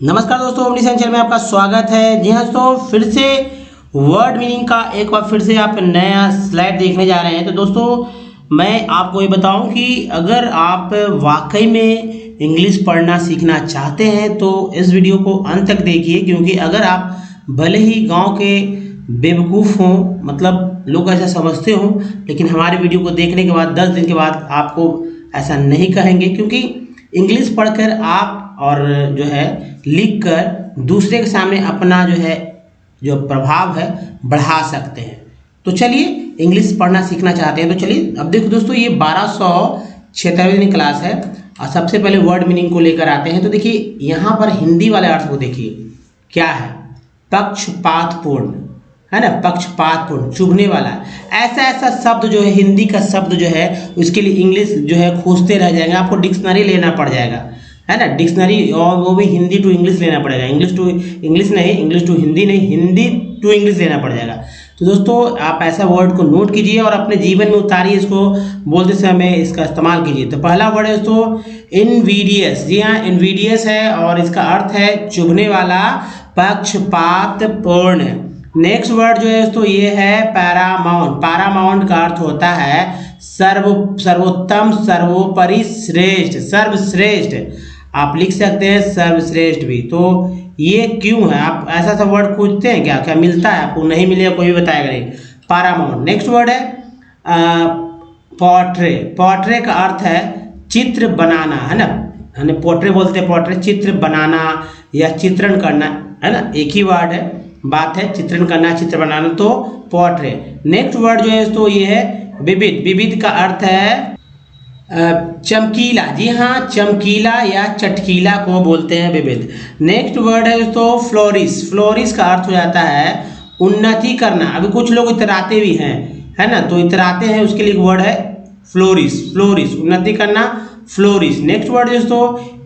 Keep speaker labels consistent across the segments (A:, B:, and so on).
A: नमस्कार दोस्तों, अपनी चैनल में आपका स्वागत है। जी हाँ दोस्तों, फिर से वर्ड मीनिंग का एक बार फिर से आप नया स्लाइड देखने जा रहे हैं। तो दोस्तों मैं आपको ये बताऊं कि अगर आप वाकई में इंग्लिश पढ़ना सीखना चाहते हैं तो इस वीडियो को अंत तक देखिए, क्योंकि अगर आप भले ही गांव के बेवकूफ़ हों, मतलब लोग ऐसा समझते हों, लेकिन हमारे वीडियो को देखने के बाद 10 दिन के बाद आपको ऐसा नहीं कहेंगे, क्योंकि इंग्लिश पढ़कर आप और जो है लिख कर दूसरे के सामने अपना जो प्रभाव है बढ़ा सकते हैं। तो चलिए, इंग्लिश पढ़ना सीखना चाहते हैं तो चलिए। अब देखो दोस्तों, ये 1276वीं क्लास है और सबसे पहले वर्ड मीनिंग को लेकर आते हैं। तो देखिए यहाँ पर हिंदी वाले अर्थ को देखिए, क्या है? पक्षपातपूर्ण, है ना? पक्षपातपूर्ण, चुभने वाला। ऐसा ऐसा शब्द जो है, हिंदी का शब्द जो है, उसके लिए इंग्लिश जो है खोजते रह जाएंगे, आपको डिक्शनरी लेना पड़ जाएगा, है ना? डिक्शनरी, और वो भी हिंदी टू इंग्लिश लेना पड़ेगा। इंग्लिश टू इंग्लिश नहीं, इंग्लिश टू हिंदी नहीं, हिंदी टू इंग्लिश लेना पड़ जाएगा। तो दोस्तों आप ऐसा वर्ड को नोट कीजिए और अपने जीवन में उतारिए, इसको बोलते समय इसका इस्तेमाल कीजिए। तो पहला वर्ड है दोस्तों इनवीडियस। जी हाँ, इनवीडियस है और इसका अर्थ है चुभने वाला, पक्षपातपूर्ण। नेक्स्ट वर्ड जो है दोस्तों ये है पैरामाउंट। पैरामाउंट का अर्थ होता है सर्वोत्तम, सर्वोपरि, श्रेष्ठ, सर्वश्रेष्ठ। आप लिख सकते हैं सर्वश्रेष्ठ भी। तो ये क्यों है? आप ऐसा सा वर्ड खोजते हैं क्या? क्या मिलता है आपको? नहीं मिलेगा, कोई भी बताएगा नहीं। पैरामाउंट। नेक्स्ट वर्ड है पोर्ट्रे। पोर्ट्रे का अर्थ है चित्र बनाना, है ना? है पोर्ट्रे बोलते हैं, पोर्ट्रे चित्र बनाना या चित्रण करना, है ना? एक ही वर्ड है, बात है चित्रण करना, चित्र बनाना, तो पोर्ट्रे। नेक्स्ट वर्ड जो है तो ये है विविध। विविध का अर्थ है चमकीला। जी हाँ, चमकीला या चटकीला को बोलते हैं विविध। नेक्स्ट वर्ड है दोस्तों फ्लोरिश। फ्लोरिश का अर्थ हो जाता है उन्नति करना। अभी कुछ लोग इतराते भी हैं, है ना? तो इतराते हैं, उसके लिए वर्ड है फ्लोरिश। फ्लोरिश, उन्नति करना, फ्लोरिश। नेक्स्ट वर्ड दोस्तों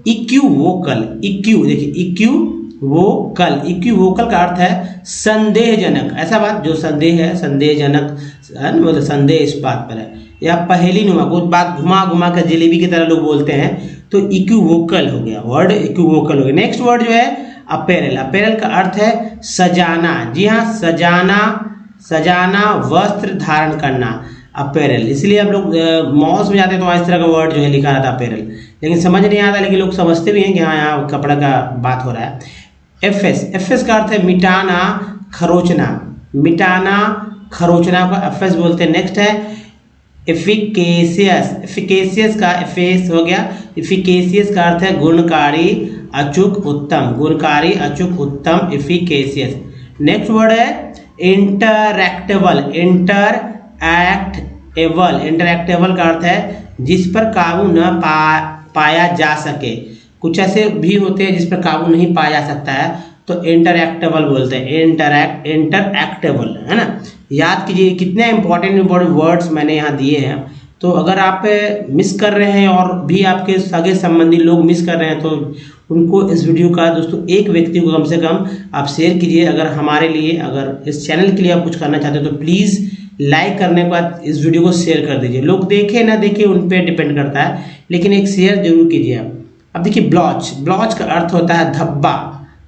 A: इक्विवोकल। इक्यू, देखिए इक्विवोकल। इक्विवोकल का अर्थ है संदेहजनक। ऐसा बात जो संदेह है, संदेहजनक, मतलब संदेह इस बात पर है, या पहेली नुमा, कुछ बात घुमा घुमा कर जलेबी की तरह लोग बोलते हैं, तो इक्विवोकल हो गया, वर्ड इक्विवोकल हो गया। नेक्स्ट वर्ड जो है अपेरल। अपेरल का अर्थ है सजाना। जी हाँ, सजाना, सजाना, वस्त्र धारण करना, अपेरल। इसलिए आप लोग मॉल्स में जाते हैं तो इस तरह का वर्ड जो है लिखा रहता है अपेरल, लेकिन समझ नहीं आता, लेकिन लोग समझते भी हैं कि हाँ यहाँ कपड़ा का बात हो रहा है। एफएस। एफएस का अर्थ है मिटाना, खरोचना। मिटाना, खरोचना को एफएस बोलते हैं। नेक्स्ट है एफिकेशियस। एफिकेशियस का एफेस हो गया। एफिकेशियस का अर्थ है गुणकारी, अचूक, उत्तम। गुणकारी, अचूक, उत्तम, एफिकेशियस। नेक्स्ट वर्ड है इंटरैक्टेबल। इंटरैक्टेबल। इंटरैक्टेबल का अर्थ है जिस पर काबू न पाया जा सके। कुछ ऐसे भी होते हैं जिस पर काबू नहीं पाया जा सकता है, तो इंटरैक्टेबल बोलते हैं। इंटरैक्टेबल, है ना? याद कीजिए कितने इंपॉर्टेंट वर्ड्स मैंने यहाँ दिए हैं। तो अगर आप मिस कर रहे हैं और भी आपके सगे संबंधी लोग मिस कर रहे हैं, तो उनको इस वीडियो का दोस्तों एक व्यक्ति को कम से कम आप शेयर कीजिए। अगर हमारे लिए, अगर इस चैनल के लिए आप कुछ करना चाहते हो तो प्लीज़ लाइक करने के बाद इस वीडियो को शेयर कर दीजिए। लोग देखे ना देखे उन पर डिपेंड करता है, लेकिन एक शेयर जरूर कीजिए आप। अब देखिए ब्लॉच। ब्लॉच का अर्थ होता है धब्बा,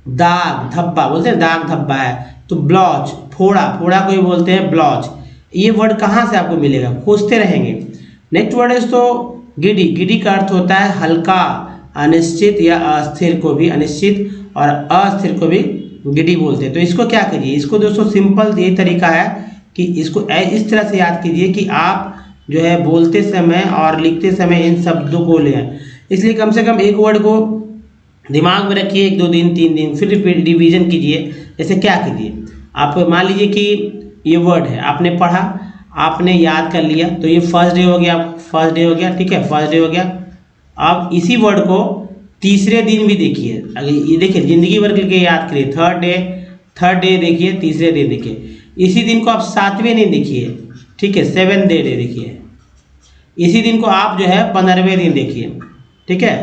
A: दाग, धब्बा बोलते हैं, दाग धब्बा है, तो ब्लॉच, फोड़ा, फोड़ा को ही बोलते हैं ब्लॉच। ये वर्ड कहाँ से आपको मिलेगा? खोजते रहेंगे। नेक्स्ट वर्ड है तो गिडी। गिडी का अर्थ होता है हल्का, अनिश्चित या अस्थिर को भी, अनिश्चित और अस्थिर को भी गिडी बोलते हैं। तो इसको क्या कीजिए, इसको दोस्तों सिंपल ये तरीका है कि इसको इस तरह से याद कीजिए कि आप जो है बोलते समय और लिखते समय इन शब्दों को लें। इसलिए कम से कम एक वर्ड को दिमाग में रखिए 1 2 दिन 3 दिन, फिर रिवीजन कीजिए। जैसे क्या कीजिए, आप मान लीजिए कि ये वर्ड है, आपने पढ़ा, आपने याद कर लिया, तो ये फर्स्ट डे हो गया, फर्स्ट डे हो गया, ठीक है, फर्स्ट डे हो गया। अब इसी वर्ड को तीसरे दिन भी देखिए। अगर ये देखिए जिंदगी भर के लिए याद करिए, थर्ड डे देखिए, तीसरे दिन देखिए। इसी दिन को आप 7वें दिन देखिए, ठीक है, 7th डे देखिए। इसी दिन को आप जो है 15वें दिन देखिए, ठीक है,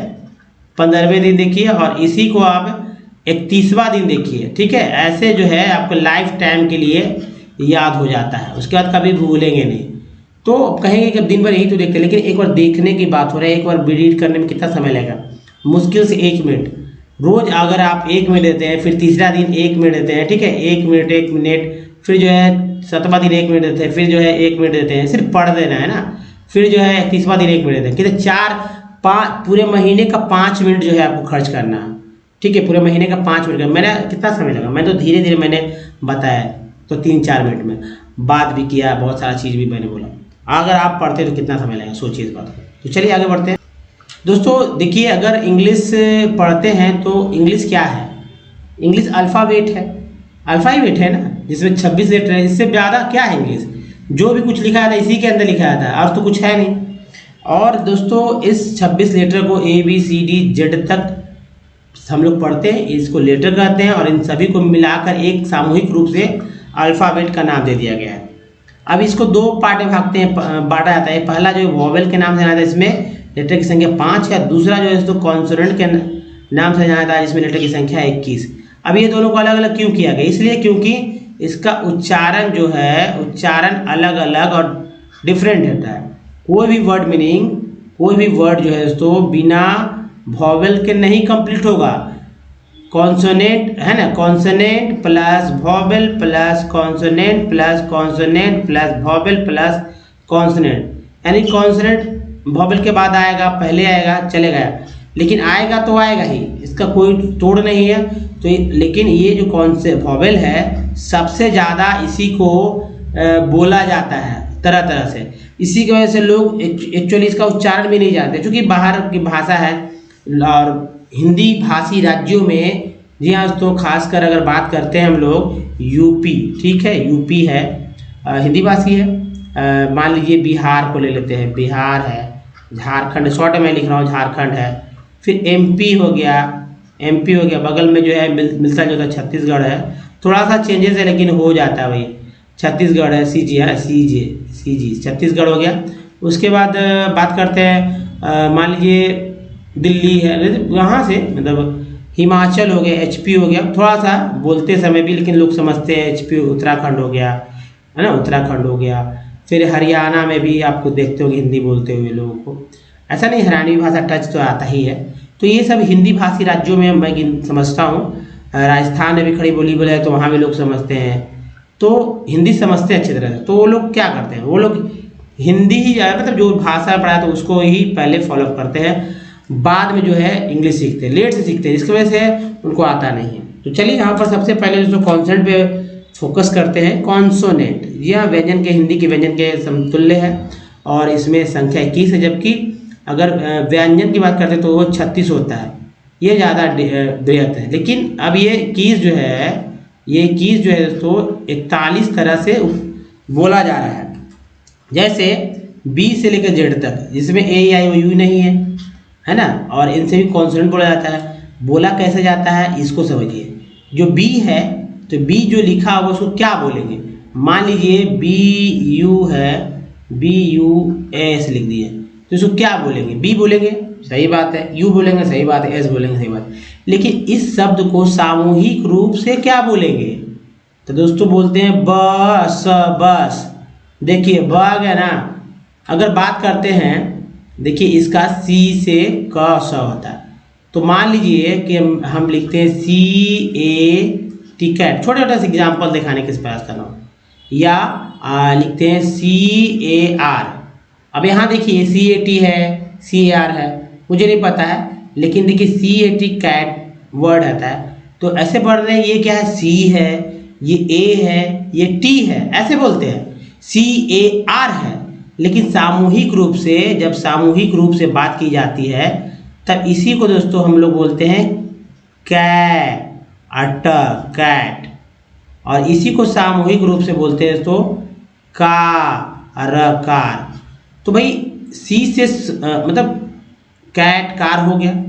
A: 15वें दिन देखिए, और इसी को आप 31वां दिन देखिए, ठीक है। ऐसे जो है आपको लाइफ टाइम के लिए याद हो जाता है, उसके बाद कभी भूलेंगे नहीं। तो कहेंगे कि दिन भर यही तो देखते हैं, लेकिन एक बार देखने की बात हो रही है, एक बार रीड करने में कितना समय लगेगा? मुश्किल से 1 मिनट, रोज अगर आप 1 मिनट देते हैं, फिर तीसरा दिन 1 मिनट देते हैं, ठीक है, 1 मिनट 1 मिनट, फिर जो है 7वां दिन 1 मिनट देते हैं, फिर जो है 1 मिनट देते हैं, सिर्फ पढ़ देना है ना, फिर जो है 30वां दिन 1 मिनट देते हैं, कितने 4-5 पूरे महीने का 5 मिनट जो है आपको खर्च करना है, ठीक है, पूरे महीने का 5 मिनट का। मैंने कितना समय लगा, मैं तो धीरे धीरे मैंने बताया, तो 3-4 मिनट में बात भी किया, बहुत सारा चीज़ भी मैंने बोला। अगर आप पढ़ते तो कितना समय लगेगा, सोचिए इस बात को। तो चलिए आगे बढ़ते हैं दोस्तों। देखिए, अगर इंग्लिश पढ़ते हैं तो इंग्लिश क्या है, इंग्लिश अल्फ़ाबेट है, अल्फ़ाबेट है ना, जिसमें 26 लेटर है। इससे ज़्यादा क्या है इंग्लिश, जो भी कुछ लिखा था इसी के अंदर लिखा था, और तो कुछ है नहीं। और दोस्तों इस 26 लेटर को ABCD Z तक हम लोग पढ़ते हैं, इसको लेटर कहते हैं, और इन सभी को मिलाकर एक सामूहिक रूप से अल्फ़ाबेट का नाम दे दिया गया है। अब इसको 2 पार्ट में बांटा जाता है। पहला जो वॉवेल के नाम से जाना था, इसमें लेटर की संख्या 5 है। दूसरा जो है इसको कॉन्सोनेंट के नाम से जाना था, जिसमें लेटर की संख्या 21। अब ये दोनों को अलग अलग क्यों किया गया, इसलिए क्योंकि इसका उच्चारण जो है, उच्चारण अलग अलग और डिफरेंट होता है। कोई भी वर्ड मीनिंग, कोई भी वर्ड जो है दोस्तों बिना वॉवेल के नहीं कंप्लीट होगा। कॉन्सोनेंट है ना, consonant plus vowel plus consonant plus consonant plus vowel plus consonant, यानी कॉन्सोनेंट वॉवेल के बाद आएगा, पहले आएगा, चलेगा, लेकिन आएगा तो आएगा ही, इसका कोई तोड़ नहीं है। तो लेकिन ये जो कौन से वॉवेल है, सबसे ज़्यादा इसी को बोला जाता है तरह तरह से। इसी की वजह से लोग एक्चुअली इसका उच्चारण भी नहीं जानते, क्योंकि बाहर की भाषा है। और हिंदी भाषी राज्यों में, जी हाँ दोस्तों, खासकर अगर बात करते हैं हम लोग यूपी, ठीक है, यूपी है, हिंदी भाषी है। मान लीजिए बिहार को ले लेते हैं, बिहार है, झारखंड, शॉर्ट में लिख रहा हूँ, झारखंड है, फिर MP हो गया, MP हो गया, बगल में जो है मिलता जुलता छत्तीसगढ़ है, थोड़ा सा चेंजेस है लेकिन हो जाता है वही, छत्तीसगढ़ है, CG छत्तीसगढ़ हो गया। उसके बाद बात करते हैं, मान लीजिए दिल्ली है, वहाँ से मतलब हिमाचल हो गया, HP हो गया, थोड़ा सा बोलते समय भी लेकिन लोग समझते हैं, HP उत्तराखंड हो गया, है ना, उत्तराखंड हो गया। फिर हरियाणा में भी आपको देखते होंगे हिंदी बोलते हुए लोगों को, ऐसा नहीं, हरियाणवी भाषा टच तो आता ही है। तो ये सब हिंदी भाषी राज्यों में मैं समझता हूँ। राजस्थान में भी खड़ी बोली बोले तो वहाँ भी लोग समझते हैं, तो हिंदी समझते हैं अच्छी तरह से। तो वो लोग क्या करते हैं, वो लोग हिंदी ही मतलब जो भाषा पढ़ा तो उसको ही पहले फॉलो करते हैं, बाद में जो है इंग्लिश सीखते हैं, लेट से सीखते हैं, इसकी वजह से उनको आता नहीं है। तो चलिए यहाँ पर सबसे पहले जो कॉन्सोनेंट पे फोकस करते हैं, कॉन्सोनेंट, यह व्यंजन के, हिंदी के व्यंजन के समतुल्य है, और इसमें संख्या 21 है। जबकि अगर व्यंजन की बात करते हैं तो वो 36 होता है, ये ज़्यादा बृहत है। लेकिन अब ये 21 जो है, ये 21 जो है दोस्तों 41 तरह से बोला जा रहा है। जैसे B से लेकर Z तक, जिसमें A, I, O, U नहीं है ना, और इनसे भी कॉन्सोनेंट बोला जाता है। बोला कैसे जाता है इसको समझिए। जो B है, तो B जो लिखा होगा उसको क्या बोलेंगे, मान लीजिए BU है, BUS लिख दिए, तो इसको क्या बोलेंगे, B बोलेंगे, सही बात है, U बोलेंगे, सही बात है, S बोलेंगे, सही बात है। लेकिन इस शब्द को सामूहिक रूप से क्या बोलेंगे, तो दोस्तों बोलते हैं बस, बस। देखिए ब आ गया ना। अगर बात करते हैं, देखिए इसका C से क स होता है, तो मान लीजिए कि हम लिखते हैं CAT, कैट, छोटे छोटे से एग्जाम्पल दिखाने के प्रयास कर रहा हूँ, या लिखते हैं CAR। अब यहाँ देखिए CAT है, CAR है, मुझे नहीं पता है, लेकिन देखिए CAT कैट वर्ड आता है, तो ऐसे पढ़ रहे हैं, ये क्या है, C है, ये A है, ये T है, ऐसे बोलते हैं, CAR है। लेकिन सामूहिक रूप से, जब सामूहिक रूप से बात की जाती है, तब इसी को दोस्तों हम लोग बोलते हैं कैट, और इसी को सामूहिक रूप से बोलते हैं दोस्तों कार। तो भाई C से मतलब कैट, कार हो गया।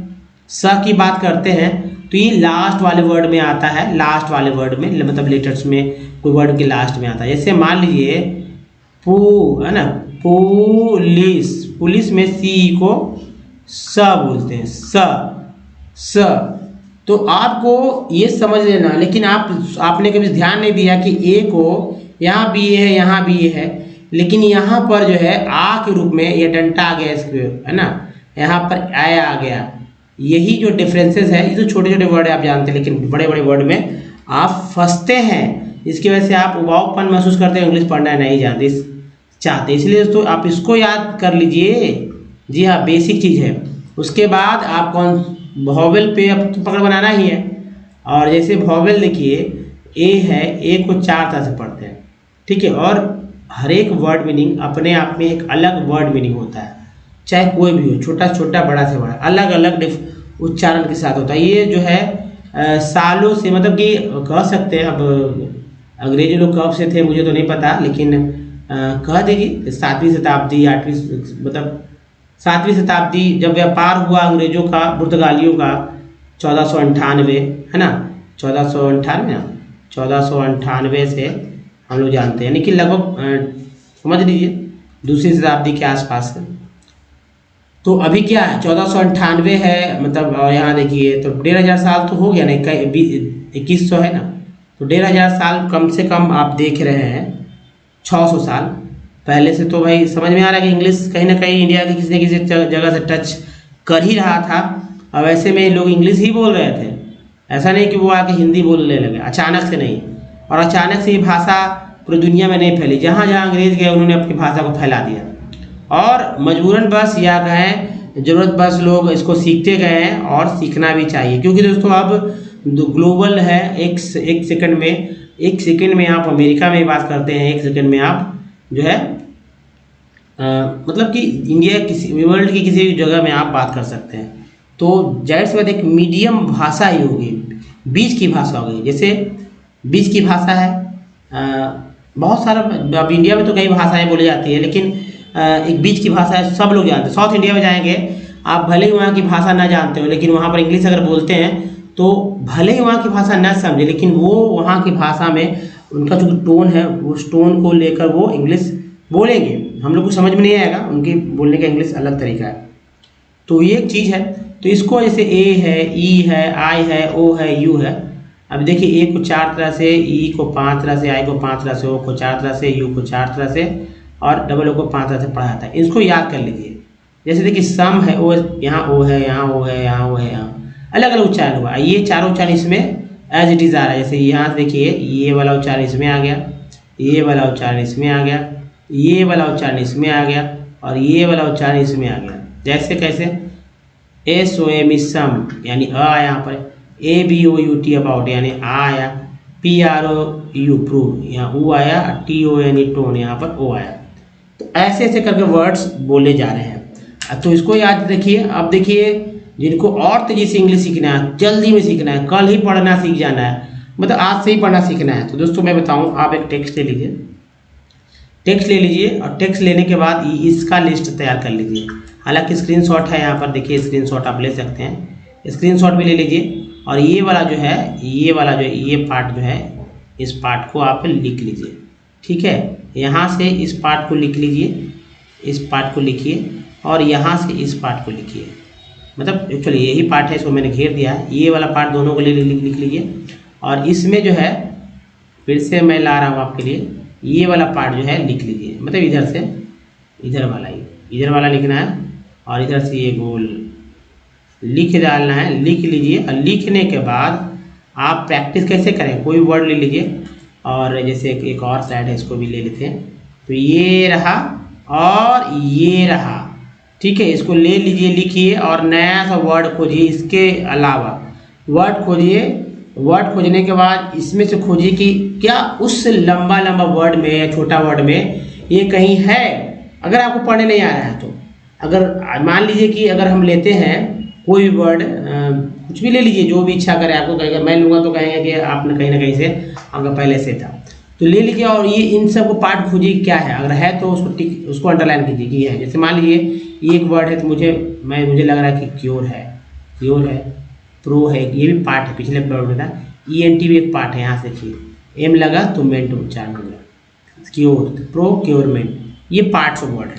A: स की बात करते हैं तो ये लास्ट वाले वर्ड में आता है, लास्ट वाले वर्ड में, मतलब लेटर्स में कोई वर्ड के लास्ट में आता है। जैसे मान लीजिए है ना, पुलिस में C को स बोलते हैं, स। तो आपको ये समझ लेना, लेकिन आपने कभी ध्यान नहीं दिया कि A को यहाँ भी है, यहाँ भी है, लेकिन यहाँ पर जो है आ के रूप में ये डंटा आ गया इसके, है ना, यहाँ पर आया आ गया, यही जो डिफरेंसेस है, ये तो छोटे छोटे वर्ड है आप जानते हैं, लेकिन बड़े बड़े वर्ड में आप फंसते हैं, इसकी वजह से आप उबाऊपन महसूस करते हैं, इंग्लिश पढ़ना नहीं जानते चाहते। इसलिए दोस्तों आप इसको याद कर लीजिए। जी हाँ, बेसिक चीज़ है। उसके बाद आप कौन वॉवेल पे अब तो पकड़ बनाना ही है। और जैसे वॉवेल देखिए, ए है, ए को 4 तरह से पढ़ते हैं, ठीक है। और हर एक वर्ड मीनिंग अपने आप में एक अलग वर्ड मीनिंग होता है, चाहे कोई भी हो, छोटा छोटा बड़ा से बड़ा, अलग अलग उच्चारण के साथ होता है। ये जो है सालों से, मतलब कि कह सकते हैं, अब अंग्रेजी लोग कब से थे मुझे तो नहीं पता, लेकिन कह देगी 7वीं शताब्दी 8वीं, मतलब 7वीं शताब्दी जब व्यापार हुआ अंग्रेजों का पुर्तगालियों का 1498, है ना, 1498 ना, 1498 से हम लोग जानते हैं, यानी कि लगभग समझ लीजिए दूसरी शताब्दी के आसपास है। तो अभी क्या है, 1498 है, मतलब और यहाँ देखिए तो 1500 साल तो हो गया ना, 2100 है ना, तो 1500 साल कम से कम आप देख रहे हैं, 600 साल पहले से। तो भाई समझ में आ रहा है कि इंग्लिश कहीं ना कहीं इंडिया की किसी न किसी जगह से टच कर ही रहा था। अब ऐसे में लोग इंग्लिश ही बोल रहे थे, ऐसा नहीं कि वो आके हिंदी बोलने लगे, अचानक से नहीं। और अचानक से ये भाषा पूरी दुनिया में नहीं फैली, जहाँ जहाँ अंग्रेज गए उन्होंने अपनी भाषा को फैला दिया, और मजबूरन बस या कहें ज़रूरत बस लोग इसको सीखते गए हैं, और सीखना भी चाहिए। क्योंकि दोस्तों अब ग्लोबल है, एक सेकंड में आप अमेरिका में बात करते हैं, एक सेकंड में आप जो है मतलब कि इंडिया किसी वर्ल्ड की किसी भी जगह में आप बात कर सकते हैं। तो जाहिर सी बात एक मीडियम भाषा ही होगी, बीच की भाषा होगी। जैसे बीच की भाषा है, बहुत सारा, अब इंडिया में तो कई भाषाएं बोली जाती है, लेकिन एक बीच की भाषा है, सब लोग जानते हैं। साउथ इंडिया में जाएंगे आप, भले ही वहाँ की भाषा ना जानते हो, लेकिन वहाँ पर इंग्लिश अगर बोलते हैं तो भले ही वहाँ की भाषा ना समझे, लेकिन वो वहाँ की भाषा में उनका जो टोन है, उस टोन को लेकर वो इंग्लिश बोलेंगे। हम लोग को समझ में नहीं आएगा, उनकी बोलने का इंग्लिश अलग तरीका है। तो ये एक चीज़ है। तो इसको जैसे ए है, ई है, आई है, ओ है, यू है। अब देखिए ए को 4 तरह से, ई को 5 तरह से, आई को 5 तरह से, ओ को 4 तरह से, यू को 4 तरह से, और डबल ओ को 5 तरह से पढ़ा जाता है। इसको याद कर लीजिए। जैसे देखिए सम है, ओ, यहाँ ओ है, यहाँ ओ है, यहाँ ओ है, यहाँ अलग अलग उच्चारण हुआ। ये चारों उच्चारण इसमें एज इट इज़ आ रहा है। जैसे यहाँ देखिए ये वाला उच्चारण इसमें आ गया, ये वाला उच्चारण इसमें आ गया, ये वाला उच्चारण इसमें आ गया, और ये वाला उच्चारण इसमें आ गया। जैसे कैसे, एस ओ एम सम यानी अ आया यहाँ पर, A B O U T about यानी आ आया, P R O U prove यहाँ ऊ आया, T O N E tone यहाँ पर ओ आया। तो ऐसे ऐसे करके वर्ड्स बोले जा रहे हैं। तो इसको याद रखिए। अब देखिए जिनको और तेजी से इंग्लिश सीखना है, जल्दी में सीखना है, कल ही पढ़ना सीख जाना है, मतलब आज से ही पढ़ना सीखना है, तो दोस्तों मैं बताऊं, आप एक टेक्स्ट ले लीजिए, टेक्स्ट ले लीजिए, और टेक्स्ट लेने के बाद इसका लिस्ट तैयार कर लीजिए। हालांकि स्क्रीनशॉट है यहाँ पर, देखिए स्क्रीनशॉट आप ले सकते हैं, स्क्रीनशॉट भी ले लीजिए। और ये वाला जो है, ये वाला जो है, ये पार्ट जो है, इस पार्ट को आप लिख लीजिए, ठीक है। यहाँ से इस पार्ट को लिख लीजिए, इस पार्ट को लिखिए, और यहाँ से इस पार्ट को लिखिए। मतलब एक्चुअली यही पार्ट है, इसको मैंने घेर दिया है, ये वाला पार्ट दोनों को लिख लीजिए। और इसमें जो है, फिर से मैं ला रहा हूँ आपके लिए, ये वाला पार्ट जो है लिख लीजिए। मतलब इधर से इधर वाला, ही इधर वाला लिखना है, और इधर से ये गोल लिख डालना है, लिख लीजिए। और लिखने के बाद आप प्रैक्टिस कैसे करें, कोई वर्ड ले लीजिए, और जैसे एक और साइड है, इसको भी ले लेते हैं। तो ये रहा और ये रहा, ठीक है। इसको ले लीजिए, लिखिए, और नया सा वर्ड खोजिए। इसके अलावा वर्ड खोजिए, वर्ड खोजने के बाद इसमें से खोजिए कि क्या उस लंबा लंबा वर्ड में या छोटा वर्ड में ये कहीं है। अगर आपको पढ़ने नहीं आ रहा है तो, अगर मान लीजिए कि अगर हम लेते हैं कोई वर्ड, कुछ भी ले लीजिए, जो भी इच्छा करे आपको, कहेगा मैं लूँगा तो कहेंगे कि आपने कहीं ना कहीं से आपका पहले से था, तो ले लीजिए। और ये इन सब को पार्ट खोजिए क्या है, अगर है तो उसको टिक, उसको अंडरलाइन कीजिए कि है। जैसे मान लीजिए ये एक वर्ड है, तो मुझे लग रहा है कि क्योर है, क्योर है, प्रो है, ये भी पार्ट है, पिछले वर्ड में था। ENT भी एक पार्ट है, यहाँ से देखिए एम लगा तो मेंट उच्चारण हो गया, क्योर, प्रो क्योरमेंट, ये पार्ट्स ऑफ वर्ड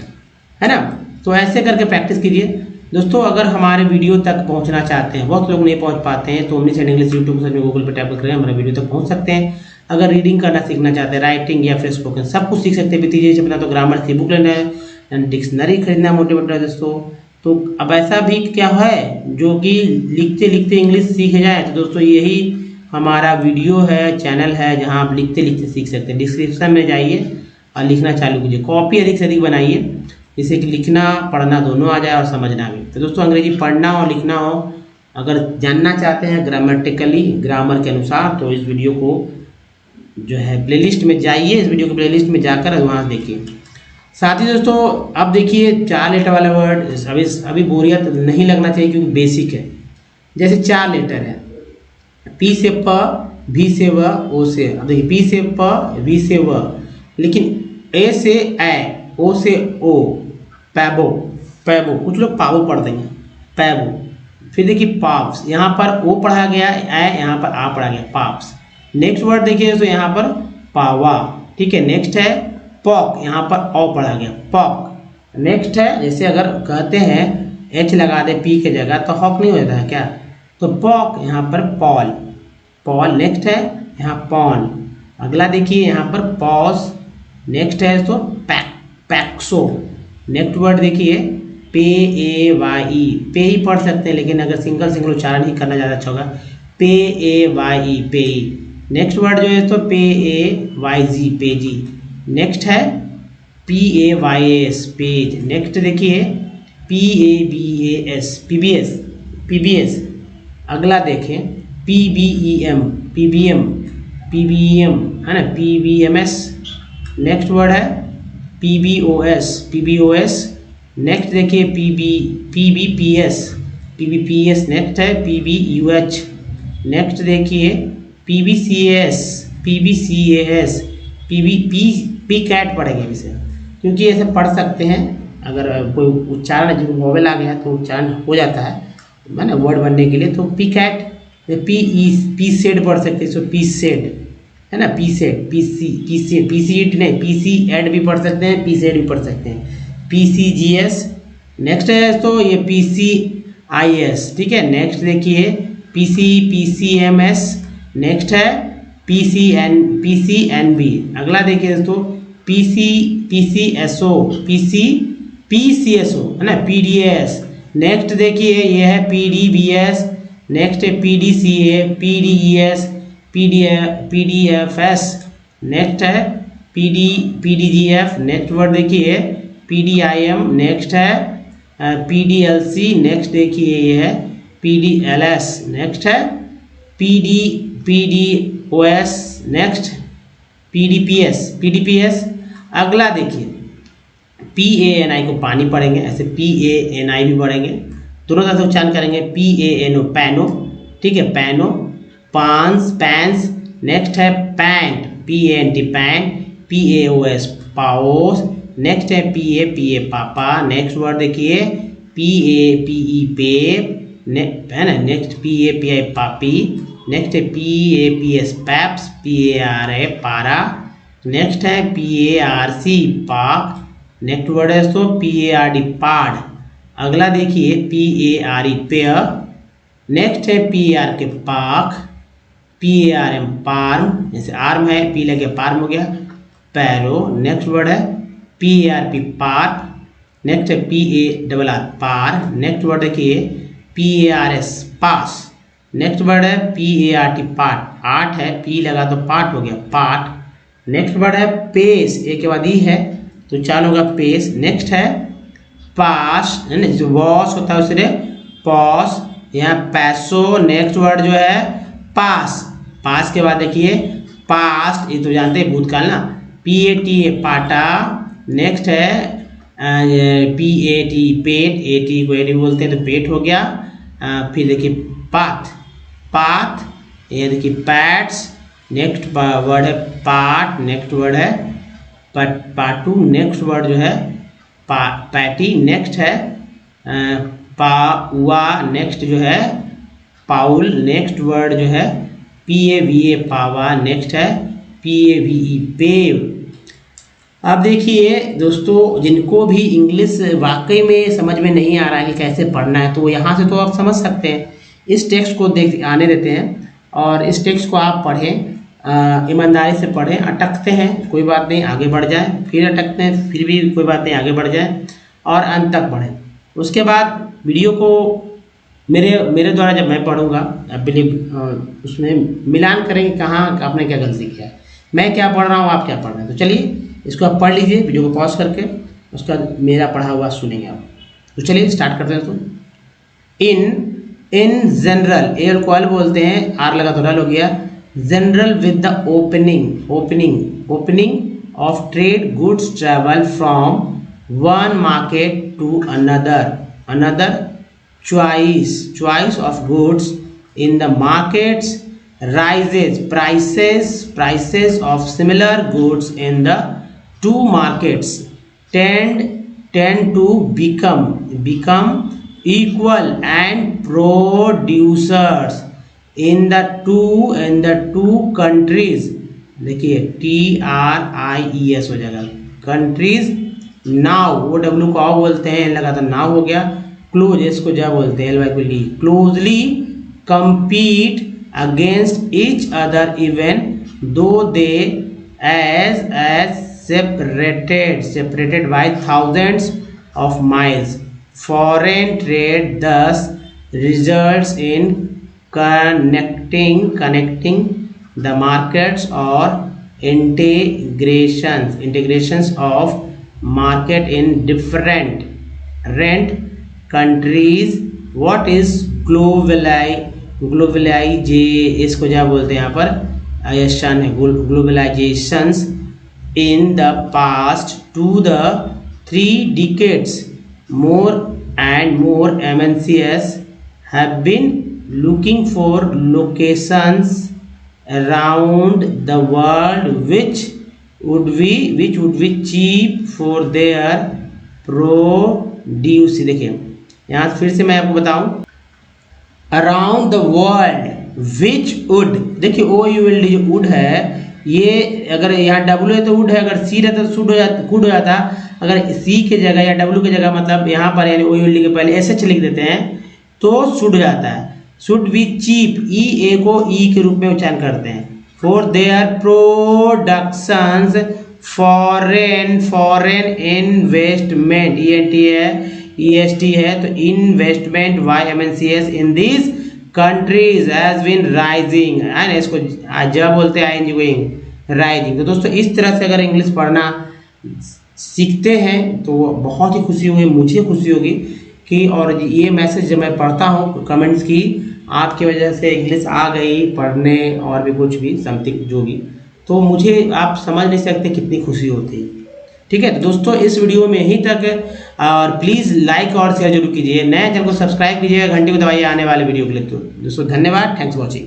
A: है ना। तो ऐसे करके प्रैक्टिस कीजिए दोस्तों। अगर हमारे वीडियो तक पहुंचना चाहते हैं, बहुत लोग नहीं पहुंच पाते हैं, तो ओमनीसेट इंग्लिश यूट्यूब पर गूगल पर टाइप करें, हमारे वीडियो तक पहुंच सकते हैं। अगर रीडिंग करना सीखना चाहते हैं, राइटिंग या फिर स्पोकन, सब कुछ सीख सकते हैं। बीती जैसे बता तो ग्रामर की बुक लेना है, डिक्शनरी खरीदना मोटिवेट है दोस्तों, तो अब ऐसा भी क्या है जो कि लिखते लिखते इंग्लिश सीख जाए, तो दोस्तों यही हमारा वीडियो है, चैनल है, जहां आप लिखते लिखते सीख सकते हैं। डिस्क्रिप्शन में जाइए और लिखना चालू कीजिए, कॉपी अधिक से अधिक बनाइए जिससे कि लिखना पढ़ना दोनों आ जाए और समझना भी। तो दोस्तों अंग्रेजी पढ़ना हो लिखना हो, अगर जानना चाहते हैं ग्रामेटिकली ग्रामर के अनुसार, तो इस वीडियो को जो है प्लेलिस्ट में जाइए, इस वीडियो को प्लेलिस्ट में जाकर वहाँ देखिए। साथ ही दोस्तों अब देखिए 4 लेटर वाला वर्ड, अभी बोरियत नहीं लगना चाहिए क्योंकि बेसिक है। जैसे 4 लेटर है, पी से प, भी से व, ओ से, अब देखिए पी से प, वी से व, लेकिन ए से ए, ओ से ओ, पैबो, पैबो, कुछ लोग पावो पढ़ देंगे, पैबो। फिर देखिए पाप्स, यहाँ पर ओ पढ़ा गया, ए यहाँ पर आ पढ़ा गया, पाप्स। नेक्स्ट वर्ड देखिए तो यहाँ पर पावा, ठीक है। नेक्स्ट है पॉक, यहाँ पर ओ पढ़ा गया, पॉक। नेक्स्ट है जैसे अगर कहते हैं एच लगा दे पी के जगह तो हॉक नहीं हो जाता है क्या, तो पॉक, यहाँ पर पॉल, पॉल। नेक्स्ट है यहाँ पॉन। अगला देखिए यहाँ पर पॉज। नेक्स्ट है तो पैक, पैक्सो। नेक्स्ट वर्ड देखिए पे ए वाई ई, पे ही पढ़ सकते हैं लेकिन अगर सिंगल उच्चारण ही करना ज़्यादा अच्छा होगा, पे ए वाई ई, पे ई। नेक्स्ट वर्ड जो है तो पे ए वाई जी, पेजी। नेक्स्ट है P A Y S, pays. Next देखिए P A B A S, P B S, P B S. अगला देखें P B E M, P B M, P B E M है ना, P B M S. Next word है P B O S, P B O S. Next देखिए P B P S, P B P S. Next है P B U H. Next देखिए P B C S, P B C S, P B P cat पढ़ेंगे इसे, क्योंकि ऐसे पढ़ सकते हैं। अगर कोई उच्चारण जो वोवेल आ गया तो उच्चारण हो जाता है ना वर्ड बनने के लिए, तो पी कैट, पी सेड पढ़ सकते हैं, इसको पी सेड है ना, P said, P see it नहीं, पी सी एड भी पढ़ सकते हैं, पी सेड भी पढ़ सकते हैं, P C G S. Next है तो ये पी सी आई एस, ठीक है। नेक्स्ट देखिए P C M S. Next है पी सी एन बी। अगला देखिए दोस्तों P C S O, P C S O है ना, पी डी एस। नेक्स्ट देखिए ये है P D B S. Next है P D C A, P D E S, P D F S. Next है P D G F. Next word देखिए P D I M. Next है P D L C. Next देखिए ये है P D L S. Next है P D O S. Next P D P S. अगला देखिए P A N आई को पानी पढ़ेंगे, ऐसे पी ए एन आई भी पढ़ेंगे, दोनों तरह से उच्चारण करेंगे, पी ए एन ओ, पैनो, ठीक है, पैनो। पांस, पैंस। नेक्स्ट है pant, P A N T, pant, P A O S, पाओस। नेक्स्ट है पी ए पापा। नेक्स्ट वर्ड देखिए पी ए पी ई पेप है ना। Next P A P I पापी। नेक्स्ट है पी ए पी एस पैप्स, पी ए आर ए पारा। नेक्स्ट है पी ए आर सी पाक। नेक्स्ट वर्ड है तो P A R D pad. अगला देखिए P A R E pare. Next है P A R K park, P A R M पार्म, जैसे आर्म है पी लगे पार्म हो गया, पैरो। नेक्स्ट वर्ड है P A R P park. Next है पी ए डबल आर पार। नेक्स्ट वर्ड देखिए पी ए आर एस पास। नेक्स्ट वर्ड है P A R T part, art है पी लगा तो पार्ट हो गया, पार्ट। नेक्स्ट वर्ड है पेस, ए के बाद ई है तो चाल होगा पेस। नेक्स्ट है पास है ना, जो वॉश होता है उससे पॉस, यहाँ पैसो। नेक्स्ट वर्ड जो है पास, पास के बाद देखिए पास्ट, ये तो जानते हैं भूतकाल ना, पी ए टी ए पाटा। नेक्स्ट है P A T pet, A T को ए टी बोलते हैं तो पेट हो गया। फिर देखिए पाथ, पाथ, ये देखिए पैट्स। नेक्स्ट वर्ड है पार्ट। नेक्स्ट वर्ड है पाटू। नेक्स्ट वर्ड जो है पैटी। नेक्स्ट है पाउआ। नेक्स्ट जो है पाउल। नेक्स्ट वर्ड जो है पी ए वी ए पावा। नेक्स्ट है P A V E pave. अब देखिए दोस्तों जिनको भी इंग्लिश वाकई में समझ में नहीं आ रहा है कि कैसे पढ़ना है, तो यहाँ से तो आप समझ सकते हैं। इस टेक्स्ट को देख आने देते हैं और इस टेक्स्ट को आप पढ़ें, ईमानदारी से पढ़ें। अटकते हैं कोई बात नहीं, आगे बढ़ जाए, फिर अटकते हैं फिर भी कोई बात नहीं, आगे बढ़ जाए और अंत तक पढ़ें। उसके बाद वीडियो को मेरे द्वारा जब मैं पढ़ूंगा उसमें मिलान करेंगे कहाँ आपने क्या गलती किया है, मैं क्या पढ़ रहा हूँ आप क्या पढ़ रहे हैं। तो चलिए इसको आप पढ़ लीजिए, वीडियो को पॉज करके, उसका मेरा पढ़ा हुआ सुनेंगे आप। तो चलिए स्टार्ट करते हैं। तो इन जनरल, ए को अल बोलते हैं, आर लगा तो रल हो गया। General with the opening of trade goods travel from one market to another choice of goods in the markets rises, prices of similar goods in the two markets tend to become equal, and producers in the two countries, देखिए TRIES हो जाएगा, countries now, वो W को आओ बोलते हैं, लगा था नाउ हो गया। क्लोज, इसको क्या बोलते हैं, LY closely compete against each other even though they as separated by thousands of miles. Foreign trade thus results in connecting the markets or integrations of market in different countries. What is globalization, इसको क्या बोलते हैं यहाँ पर, आयशन है, globalizations in the past 2 to 3 decades. More and more MNCs have been looking for locations around the world which would be cheap for their produce. देखिए यहाँ फिर से मैं आपको बताऊं, around the world which would, देखिए OULD जो would है, ये अगर यहाँ W है तो वुड है, अगर C रहता तो कुड हो जाता, अगर C के जगह या W की जगह मतलब यहाँ पर यानी OULD के पहले SH लिख देते हैं तो शुड हो जाता है। शुड बी चीप, EA को E के रूप में उच्चारण करते हैं। For their productions, foreign investment, EST है तो investment YMNCS in this countries has been rising, है ना, इसको जब बोलते हैं ING राइजिंग। तो दोस्तों इस तरह से अगर इंग्लिश पढ़ना सीखते हैं तो बहुत ही खुशी होगी, मुझे खुशी होगी कि, और ये मैसेज जब मैं पढ़ता हूँ कमेंट्स की, आपकी वजह से इंग्लिश आ गई पढ़ने और भी कुछ भी समथिंग जो भी, तो मुझे आप समझ नहीं सकते कितनी खुशी होती है। ठीक है, तो दोस्तों इस वीडियो में यहीं तक, और प्लीज़ लाइक और शेयर जरूर कीजिए, नए चैनल को सब्सक्राइब कीजिएगा, घंटी को दबाइए आने वाले वीडियो के लिए। तो दोस्तों धन्यवाद, थैंक्स फॉर वॉचिंग।